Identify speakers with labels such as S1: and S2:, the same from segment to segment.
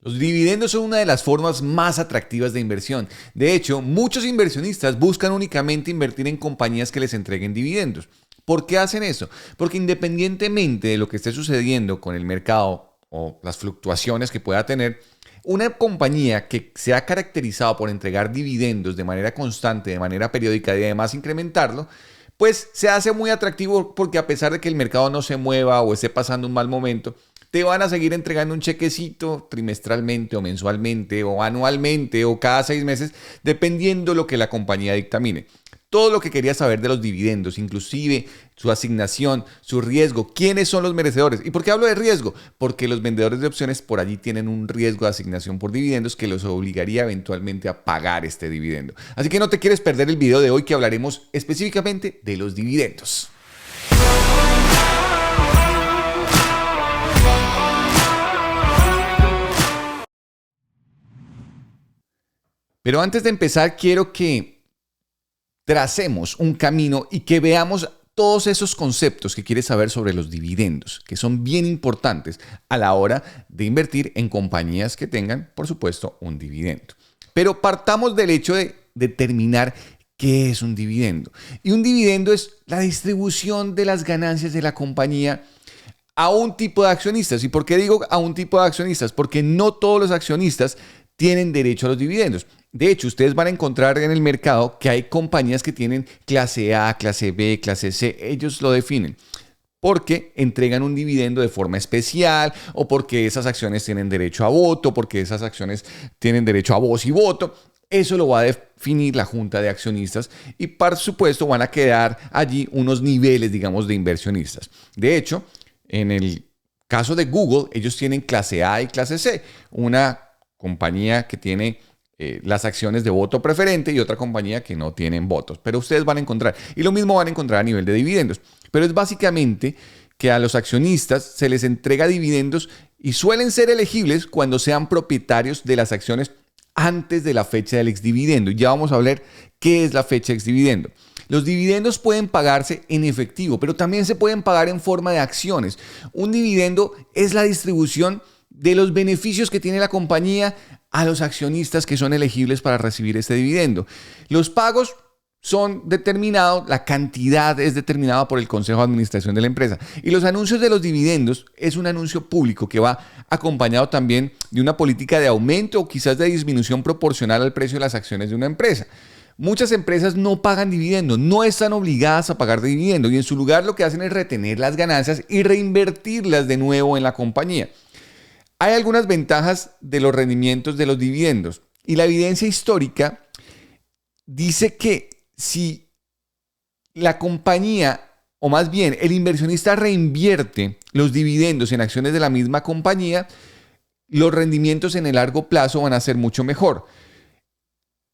S1: Los dividendos son una de las formas más atractivas de inversión. De hecho, muchos inversionistas buscan únicamente invertir en compañías que les entreguen dividendos. ¿Por qué hacen eso? Porque independientemente de lo que esté sucediendo con el mercado o las fluctuaciones que pueda tener, una compañía que se ha caracterizado por entregar dividendos de manera constante, de manera periódica y además incrementarlo, pues se hace muy atractivo porque a pesar de que el mercado no se mueva o esté pasando un mal momento, te van a seguir entregando un chequecito trimestralmente o mensualmente o anualmente o cada 6 meses, dependiendo lo que la compañía dictamine. Todo lo que querías saber de los dividendos, inclusive su asignación, su riesgo, quiénes son los merecedores. ¿Y por qué hablo de riesgo? Porque los vendedores de opciones por allí tienen un riesgo de asignación por dividendos que los obligaría eventualmente a pagar este dividendo. Así que no te quieres perder el video de hoy que hablaremos específicamente de los dividendos. Pero antes de empezar, quiero que tracemos un camino y que veamos todos esos conceptos que quieres saber sobre los dividendos, que son bien importantes a la hora de invertir en compañías que tengan, por supuesto, un dividendo. Pero partamos del hecho de determinar qué es un dividendo. Y un dividendo es la distribución de las ganancias de la compañía a un tipo de accionistas. ¿Y por qué digo a un tipo de accionistas? Porque no todos los accionistas tienen derecho a los dividendos. De hecho, ustedes van a encontrar en el mercado que hay compañías que tienen clase A, clase B, clase C. Ellos lo definen porque entregan un dividendo de forma especial o porque esas acciones tienen derecho a voto, porque esas acciones tienen derecho a voz y voto. Eso lo va a definir la junta de accionistas y, por supuesto, van a quedar allí unos niveles, digamos, de inversionistas. De hecho, en el caso de Google, ellos tienen clase A y clase C. Una compañía que tiene las acciones de voto preferente y otra compañía que no tienen votos. Pero ustedes van a encontrar, y lo mismo van a encontrar a nivel de dividendos. Pero es básicamente que a los accionistas se les entrega dividendos y suelen ser elegibles cuando sean propietarios de las acciones antes de la fecha del exdividendo. Y ya vamos a hablar qué es la fecha exdividendo. Los dividendos pueden pagarse en efectivo, pero también se pueden pagar en forma de acciones. Un dividendo es la distribución de los beneficios que tiene la compañía a los accionistas que son elegibles para recibir este dividendo. Los pagos son determinados, la cantidad es determinada por el Consejo de Administración de la empresa. Y los anuncios de los dividendos es un anuncio público que va acompañado también de una política de aumento o quizás de disminución proporcional al precio de las acciones de una empresa. Muchas empresas no pagan dividendos, no están obligadas a pagar dividendos y en su lugar lo que hacen es retener las ganancias y reinvertirlas de nuevo en la compañía. Hay algunas ventajas de los rendimientos de los dividendos y la evidencia histórica dice que si la compañía, o más bien el inversionista reinvierte los dividendos en acciones de la misma compañía, los rendimientos en el largo plazo van a ser mucho mejor.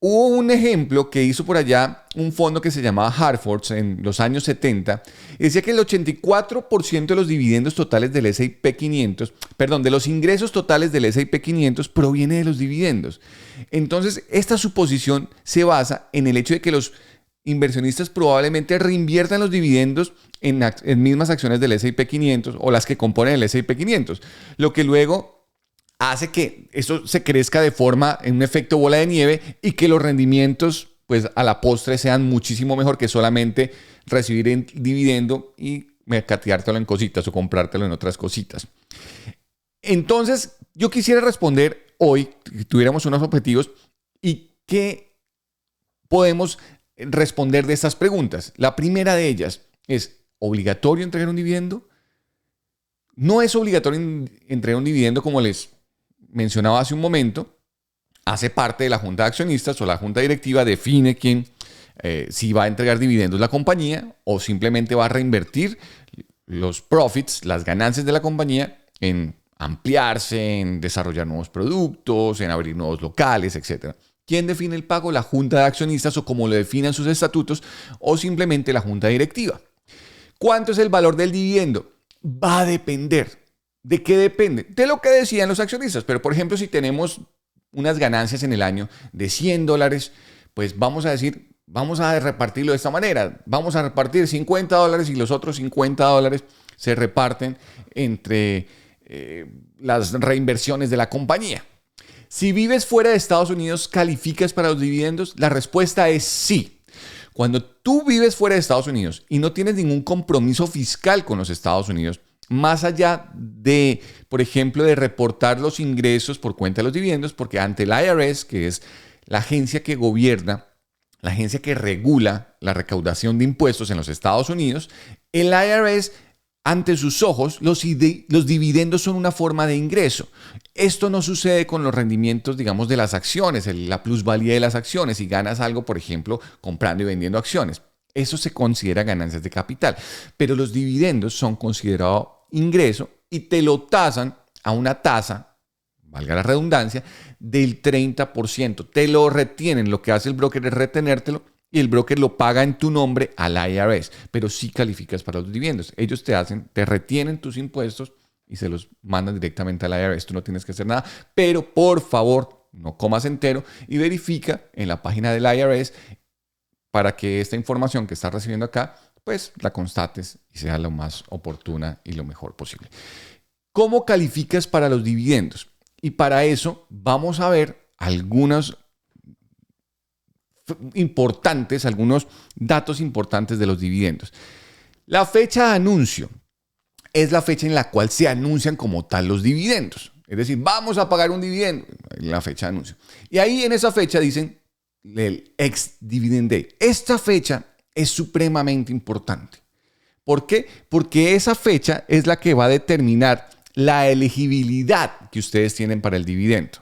S1: Hubo un ejemplo que hizo por allá un fondo que se llamaba Hartford en los años 70. Y decía que el 84% de los dividendos totales del S&P 500, perdón, de los ingresos totales del S&P 500 proviene de los dividendos. Entonces, esta suposición se basa en el hecho de que los inversionistas probablemente reinviertan los dividendos en mismas acciones del S&P 500 o las que componen el S&P 500, lo que luego hace que esto se crezca de forma en un efecto bola de nieve y que los rendimientos pues a la postre sean muchísimo mejor que solamente recibir el dividendo y mercadeártelo en cositas o comprártelo en otras cositas. Entonces, yo quisiera responder hoy, si tuviéramos unos objetivos, y qué podemos responder de estas preguntas. La primera de ellas es, ¿obligatorio entregar un dividendo? No es obligatorio entregar un dividendo como les mencionaba hace un momento. Hace parte de la junta de accionistas o la junta directiva define quién si va a entregar dividendos la compañía o simplemente va a reinvertir los profits, las ganancias de la compañía en ampliarse, en desarrollar nuevos productos, en abrir nuevos locales, etc. ¿Quién define el pago? La junta de accionistas o como lo definan sus estatutos o simplemente la junta directiva. ¿Cuánto es el valor del dividendo? Va a depender. ¿De qué depende? De lo que decían los accionistas. Pero, por ejemplo, si tenemos unas ganancias en el año de $100, pues vamos a decir, vamos a repartirlo de esta manera. Vamos a repartir $50 y los otros $50 se reparten entre las reinversiones de la compañía. Si vives fuera de Estados Unidos, ¿calificas para los dividendos? La respuesta es sí. Cuando tú vives fuera de Estados Unidos y no tienes ningún compromiso fiscal con los Estados Unidos, más allá de, por ejemplo, de reportar los ingresos por cuenta de los dividendos, porque ante el IRS, que es la agencia que gobierna, la agencia que regula la recaudación de impuestos en los Estados Unidos, el IRS, ante sus ojos, los dividendos son una forma de ingreso. Esto no sucede con los rendimientos, digamos, de las acciones, la plusvalía de las acciones. Si ganas algo, por ejemplo, comprando y vendiendo acciones, eso se considera ganancias de capital. Pero los dividendos son considerados ingreso y te lo tasan a una tasa, valga la redundancia, del 30%. Te lo retienen. Lo que hace el broker es retenértelo y el broker lo paga en tu nombre al IRS, pero sí calificas para los dividendos. Ellos te retienen tus impuestos y se los mandan directamente al IRS. Tú no tienes que hacer nada, pero por favor, no comas entero y verifica en la página del IRS para que esta información que estás recibiendo acá, pues la constates y sea lo más oportuna y lo mejor posible. ¿Cómo calificas para los dividendos? Y para eso vamos a ver algunos datos importantes de los dividendos. La fecha de anuncio es la fecha en la cual se anuncian como tal los dividendos. Es decir, vamos a pagar un dividendo, la fecha de anuncio. Y ahí en esa fecha dicen el ex-dividend day. Esta fecha es supremamente importante. ¿Por qué? Porque esa fecha es la que va a determinar la elegibilidad que ustedes tienen para el dividendo.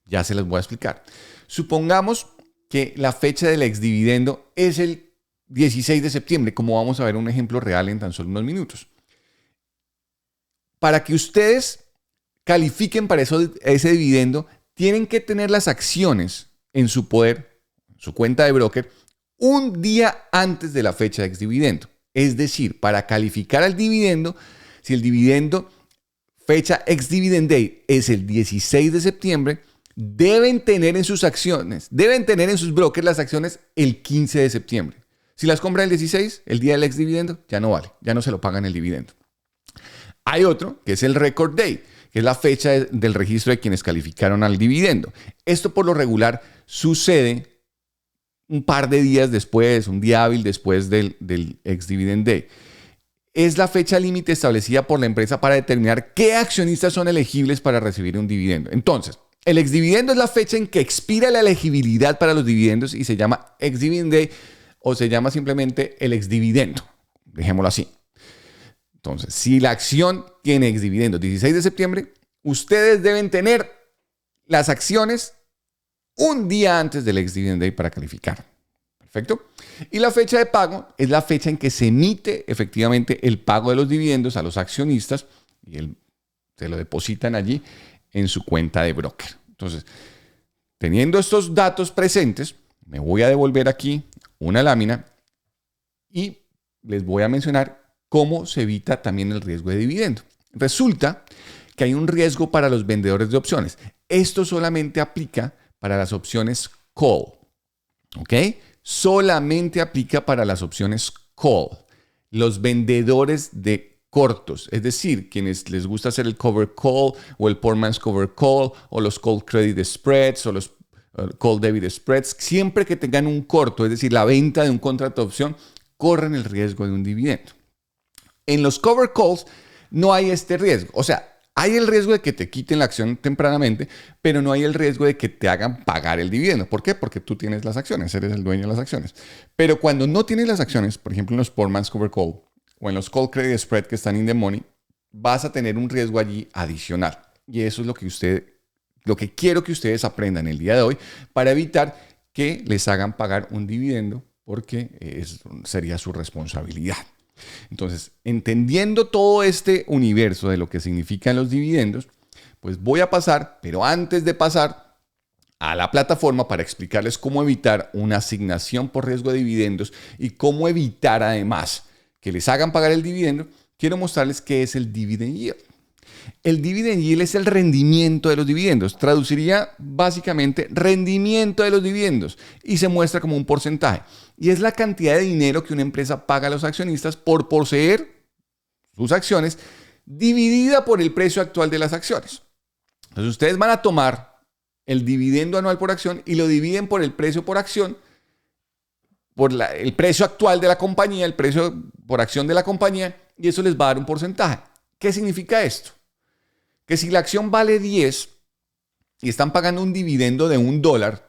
S1: Ya se les voy a explicar. Supongamos que la fecha del ex-dividendo es el 16 de septiembre, como vamos a ver un ejemplo real en tan solo unos minutos. Para que ustedes califiquen para ese dividendo, tienen que tener las acciones en su poder, su cuenta de broker, un día antes de la fecha de ex-dividendo. Es decir, para calificar al dividendo, si el dividendo, fecha ex-dividend day, es el 16 de septiembre, deben tener en sus acciones, deben tener en sus brokers las acciones el 15 de septiembre. Si las compran el 16, el día del ex-dividendo, ya no vale, ya no se lo pagan el dividendo. Hay otro, que es el record day, que es la fecha del registro de quienes calificaron al dividendo. Esto por lo regular sucede un par de días después, un día hábil después del ex-dividend day. Es la fecha límite establecida por la empresa para determinar qué accionistas son elegibles para recibir un dividendo. Entonces, el ex-dividendo es la fecha en que expira la elegibilidad para los dividendos y se llama ex-dividend day o se llama simplemente el ex-dividendo. Dejémoslo así. Entonces, si la acción tiene ex-dividendo 16 de septiembre, ustedes deben tener las acciones un día antes del ex-dividend day para calificar. ¿Perfecto? Y la fecha de pago es la fecha en que se emite efectivamente el pago de los dividendos a los accionistas y se lo depositan allí en su cuenta de broker. Entonces, teniendo estos datos presentes, me voy a devolver aquí una lámina y les voy a mencionar cómo se evita también el riesgo de dividendo. Resulta que hay un riesgo para los vendedores de opciones. Esto solamente aplica para las opciones call. ¿Ok? Solamente aplica para las opciones call. Los vendedores de cortos, es decir, quienes les gusta hacer el cover call o el poor man's cover call o los call credit spreads o los call debit spreads, siempre que tengan un corto, es decir, la venta de un contrato de opción, corren el riesgo de un dividendo. En los cover calls no hay este riesgo. O sea, hay el riesgo de que te quiten la acción tempranamente, pero no hay el riesgo de que te hagan pagar el dividendo. ¿Por qué? Porque tú tienes las acciones, eres el dueño de las acciones. Pero cuando no tienes las acciones, por ejemplo en los poor man's cover call o en los call credit spread que están in the money, vas a tener un riesgo allí adicional. Y eso es lo que quiero que ustedes aprendan el día de hoy para evitar que les hagan pagar un dividendo, porque sería su responsabilidad. Entonces, entendiendo todo este universo de lo que significan los dividendos, pues voy a pasar, pero antes de pasar a la plataforma para explicarles cómo evitar una asignación por riesgo de dividendos y cómo evitar además que les hagan pagar el dividendo, quiero mostrarles qué es el dividend yield. El dividend yield es el rendimiento de los dividendos. Traduciría básicamente rendimiento de los dividendos y se muestra como un porcentaje. Y es la cantidad de dinero que una empresa paga a los accionistas por poseer sus acciones dividida por el precio actual de las acciones. Entonces ustedes van a tomar el dividendo anual por acción y lo dividen por el precio por acción, por el precio actual de la compañía, el precio por acción de la compañía, y eso les va a dar un porcentaje. ¿Qué significa esto? Que si la acción vale 10 y están pagando un dividendo de $1,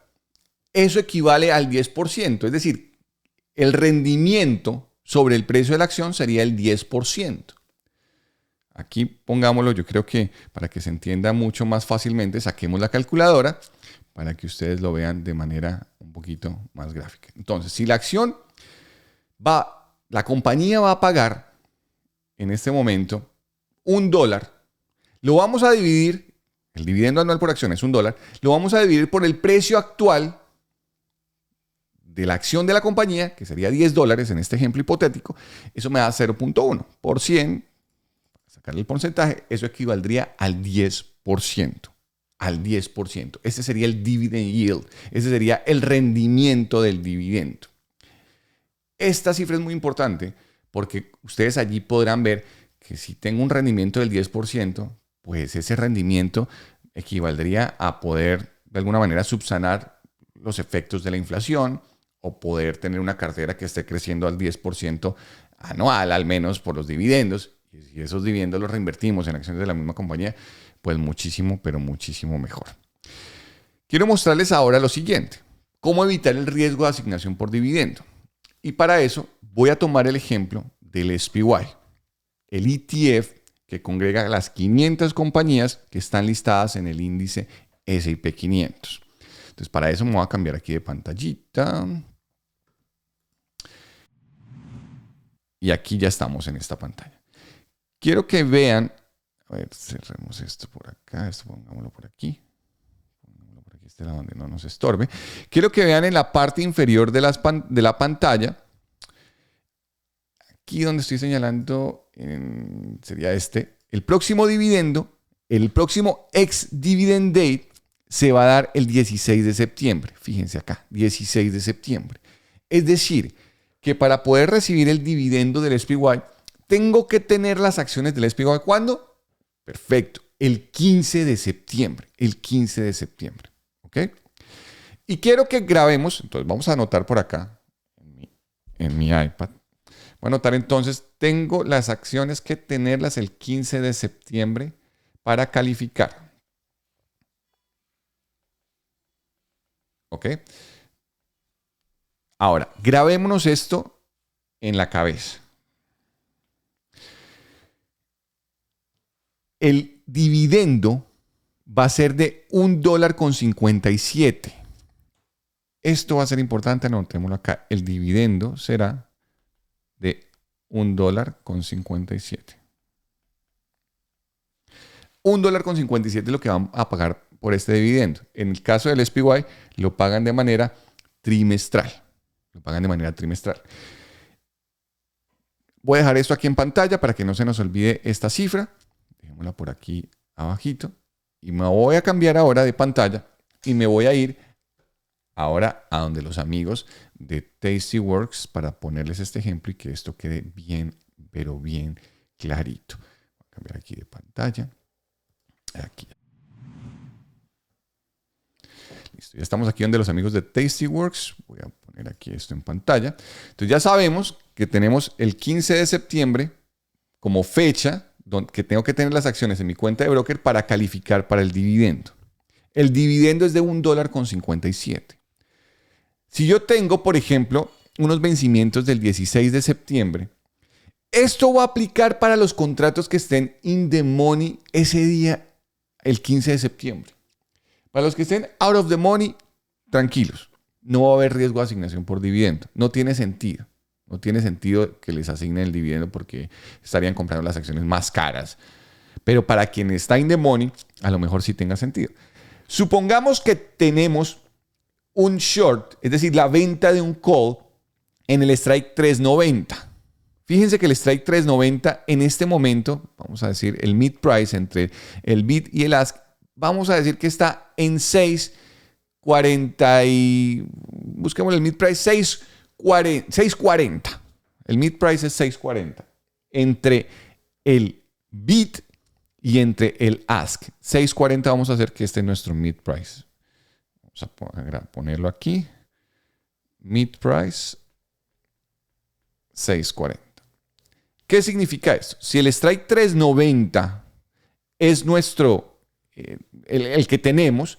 S1: eso equivale al 10%. Es decir, el rendimiento sobre el precio de la acción sería el 10%. Aquí pongámoslo, yo creo que para que se entienda mucho más fácilmente, saquemos la calculadora para que ustedes lo vean de manera un poquito más gráfica. Entonces, si la acción la compañía va a pagar en este momento $1, lo vamos a dividir, el dividendo anual por acción es $1, lo vamos a dividir por el precio actual de la acción de la compañía, que sería $10 en este ejemplo hipotético. Eso me da 0.1 por 100. Sacarle el porcentaje, eso equivaldría al 10%. Al 10%. Ese sería el dividend yield. Ese sería el rendimiento del dividendo. Esta cifra es muy importante porque ustedes allí podrán ver que si tengo un rendimiento del 10%, pues ese rendimiento equivaldría a poder de alguna manera subsanar los efectos de la inflación o poder tener una cartera que esté creciendo al 10% anual, al menos por los dividendos. Y si esos dividendos los reinvertimos en acciones de la misma compañía, pues muchísimo, pero muchísimo mejor. Quiero mostrarles ahora lo siguiente: cómo evitar el riesgo de asignación por dividendo. Y para eso voy a tomar el ejemplo del SPY, el ETF que congrega las 500 compañías que están listadas en el índice S&P 500. Entonces, para eso me voy a cambiar aquí de pantallita. Y aquí ya estamos en esta pantalla. Quiero que vean, a ver, cerremos esto por acá, esto pongámoslo por aquí. Pongámoslo por aquí, este lado donde no nos estorbe. Quiero que vean en la parte inferior de la pantalla, aquí donde estoy señalando, sería el próximo dividendo, el próximo ex-dividend date se va a dar el 16 de septiembre. Fíjense acá, 16 de septiembre. Es decir, que para poder recibir el dividendo del SPY, tengo que tener las acciones del SPY. ¿Cuándo? Perfecto. El 15 de septiembre. El 15 de septiembre. ¿Ok? Y quiero que grabemos. Entonces vamos a anotar por acá en mi iPad. Voy a anotar entonces, tengo las acciones que tenerlas el 15 de septiembre para calificar. ¿Ok? Ahora, grabémonos esto en la cabeza. El dividendo va a ser de $1.57. Esto va a ser importante, anotémoslo acá. El dividendo será de $1.57. $1.57 es lo que van a pagar por este dividendo. En el caso del SPY, lo pagan de manera trimestral. Voy a dejar esto aquí en pantalla para que no se nos olvide esta cifra. Dejémosla por aquí abajito. Y me voy a cambiar ahora de pantalla y me voy a ir ahora a donde los amigos de Tastyworks para ponerles este ejemplo y que esto quede bien, pero bien clarito. Voy a cambiar aquí de pantalla. Aquí. Listo, ya estamos aquí donde los amigos de Tastyworks. Voy a poner aquí esto en pantalla. Entonces ya sabemos que tenemos el 15 de septiembre como fecha que tengo que tener las acciones en mi cuenta de broker para calificar para el dividendo. El dividendo es de $1.57. Si yo tengo, por ejemplo, unos vencimientos del 16 de septiembre, esto va a aplicar para los contratos que estén in the money ese día, el 15 de septiembre. Para los que estén out of the money, tranquilos. No va a haber riesgo de asignación por dividendo. No tiene sentido. No tiene sentido que les asignen el dividendo porque estarían comprando las acciones más caras. Pero para quien está in the money, a lo mejor sí tenga sentido. Supongamos que tenemos un short, es decir, la venta de un call en el strike 390. Fíjense que el strike 390 en este momento, vamos a decir el mid price entre el bid y el ask, vamos a decir que está en 6.40 y busquemos el mid price 6.40. El mid price es 6.40 entre el bid y entre el ask. 6.40 vamos a hacer que este es nuestro mid price. Vamos a ponerlo aquí. Mid price 6.40. ¿Qué significa esto? Si el strike 3.90 es nuestro, el que tenemos,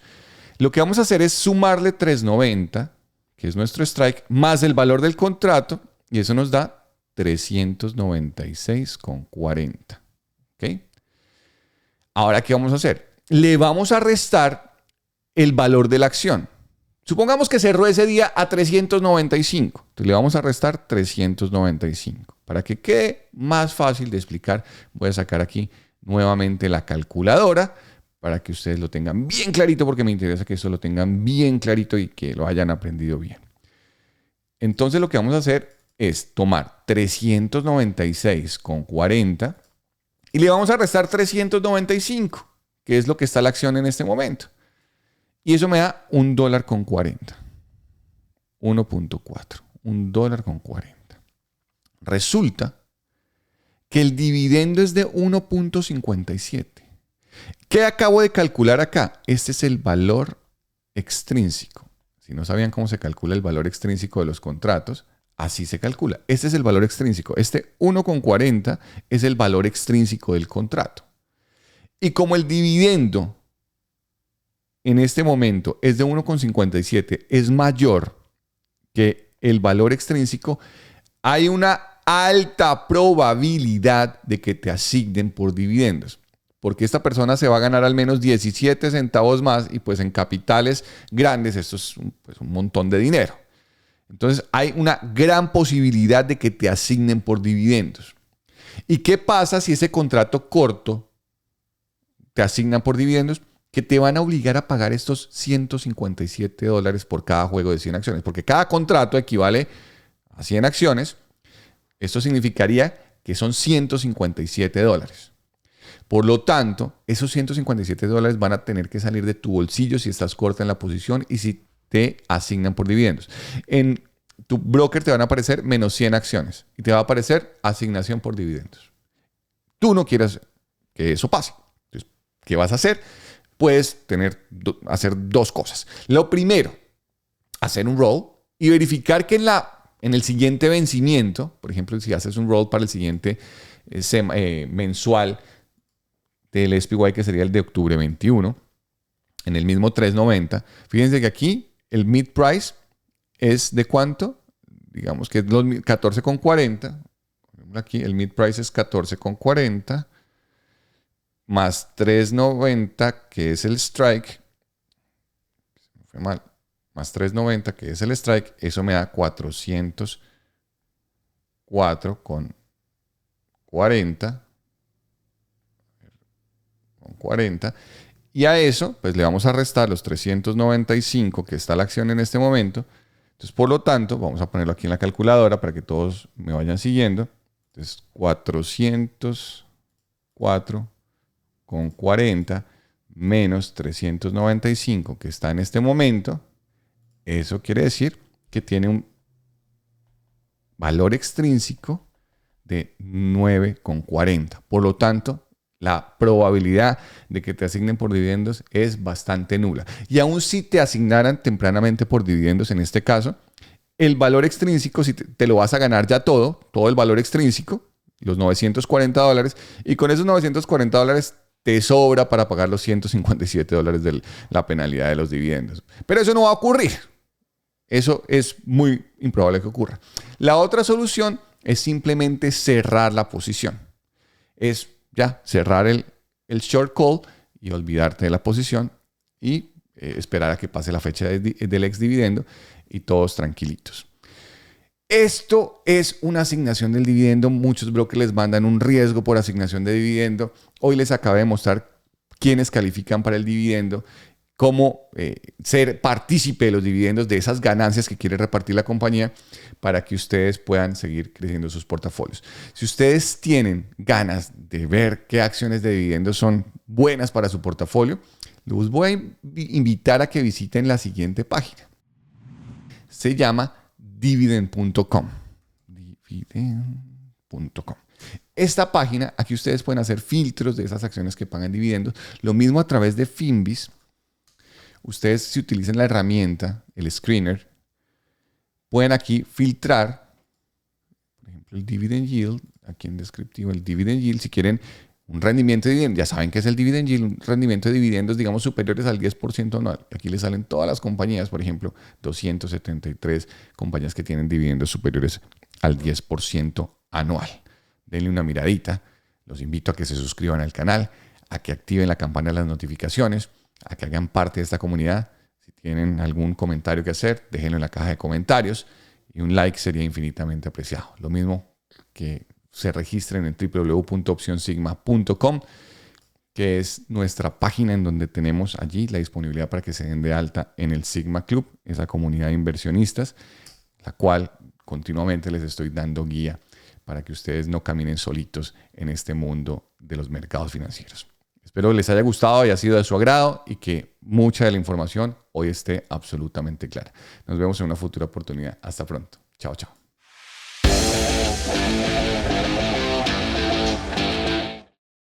S1: lo que vamos a hacer es sumarle 3.90, que es nuestro strike, más el valor del contrato, y eso nos da 396.40. ¿Ok? Ahora, ¿qué vamos a hacer? Le vamos a restar el valor de la acción. Supongamos que cerró ese día a 395. Entonces le vamos a restar 395. Para que quede más fácil de explicar, voy a sacar aquí nuevamente la calculadora para que ustedes lo tengan bien clarito, porque me interesa que eso lo tengan bien clarito y que lo hayan aprendido bien. Entonces lo que vamos a hacer es tomar 396.40 y le vamos a restar 395, que es lo que está la acción en este momento. Y eso me da $1.40. 1.4. $1.40. Resulta que el dividendo es de 1.57. ¿Qué acabo de calcular acá? Este es el valor extrínseco. Si no sabían cómo se calcula el valor extrínseco de los contratos, así se calcula. Este es el valor extrínseco. Este 1.40 es el valor extrínseco del contrato. Y como el dividendo en este momento es de 1.57, es mayor que el valor extrínseco, hay una alta probabilidad de que te asignen por dividendos. Porque esta persona se va a ganar al menos 17 centavos más y pues en capitales grandes esto es un montón de dinero. Entonces hay una gran posibilidad de que te asignen por dividendos. ¿Y qué pasa si ese contrato corto te asignan por dividendos? Que te van a obligar a pagar estos $157 por cada juego de 100 acciones. Porque cada contrato equivale a 100 acciones. Esto significaría que son $157. Por lo tanto, esos $157 van a tener que salir de tu bolsillo si estás corta en la posición y si te asignan por dividendos. En tu broker te van a aparecer menos 100 acciones y te va a aparecer asignación por dividendos. Tú no quieres que eso pase. Entonces, ¿qué vas a hacer? Puedes hacer dos cosas. Lo primero, hacer un roll y verificar que en el siguiente vencimiento, por ejemplo, si haces un roll para el siguiente mensual del SPY, que sería el de octubre 21, en el mismo 3.90, fíjense que aquí el mid price es de cuánto, digamos que es 14.40, aquí el mid price es 14.40, más 3.90, que es el strike, fue mal, más 3.90, que es el strike, eso me da 404.40, y a eso pues le vamos a restar los 395 que está la acción en este momento. Entonces, por lo tanto, vamos a ponerlo aquí en la calculadora para que todos me vayan siguiendo. Entonces, 404.40 menos 395 que está en este momento, eso quiere decir que tiene un valor extrínseco de 9.40. Por lo tanto, la probabilidad de que te asignen por dividendos es bastante nula. Y aun si te asignaran tempranamente por dividendos, en este caso, el valor extrínseco, si te lo vas a ganar ya todo el valor extrínseco, los $940, y con esos $940 te sobra para pagar los $157 de la penalidad de los dividendos. Pero eso no va a ocurrir. Eso es muy improbable que ocurra. La otra solución es simplemente cerrar la posición. Es ya cerrar el short call y olvidarte de la posición y esperar a que pase la fecha del ex dividendo y todos tranquilitos. Esto es una asignación del dividendo. Muchos brokers les mandan un riesgo por asignación de dividendo. Hoy les acabé de mostrar quiénes califican para el dividendo, cómo ser partícipe de los dividendos, de esas ganancias que quiere repartir la compañía para que ustedes puedan seguir creciendo sus portafolios. Si ustedes tienen ganas de ver qué acciones de dividendos son buenas para su portafolio, los voy a invitar a que visiten la siguiente página. Se llama dividend.com. Dividend.com. Esta página, aquí ustedes pueden hacer filtros de esas acciones que pagan dividendos. Lo mismo a través de Finviz. ustedes si utilizan la herramienta, el screener, pueden aquí filtrar, por ejemplo, el dividend yield, aquí en descriptivo, el dividend yield, si quieren un rendimiento de dividendos, ya saben que es el dividend yield, un rendimiento de dividendos, digamos, superiores al 10% anual. Aquí les salen todas las compañías, por ejemplo, 273 compañías que tienen dividendos superiores al 10% anual. Denle una miradita. Los invito a que se suscriban al canal, a que activen la campana de las notificaciones, a que hagan parte de esta comunidad. Si tienen algún comentario que hacer, déjenlo en la caja de comentarios y un like sería infinitamente apreciado. Lo mismo que se registren en www.opcionsigma.com, que es nuestra página en donde tenemos allí la disponibilidad para que se den de alta en el Sigma Club, esa comunidad de inversionistas, la cual continuamente les estoy dando guía para que ustedes no caminen solitos en este mundo de los mercados financieros. Espero les haya gustado y haya sido de su agrado y que mucha de la información hoy esté absolutamente clara. Nos vemos en una futura oportunidad. Hasta pronto. Chao, chao.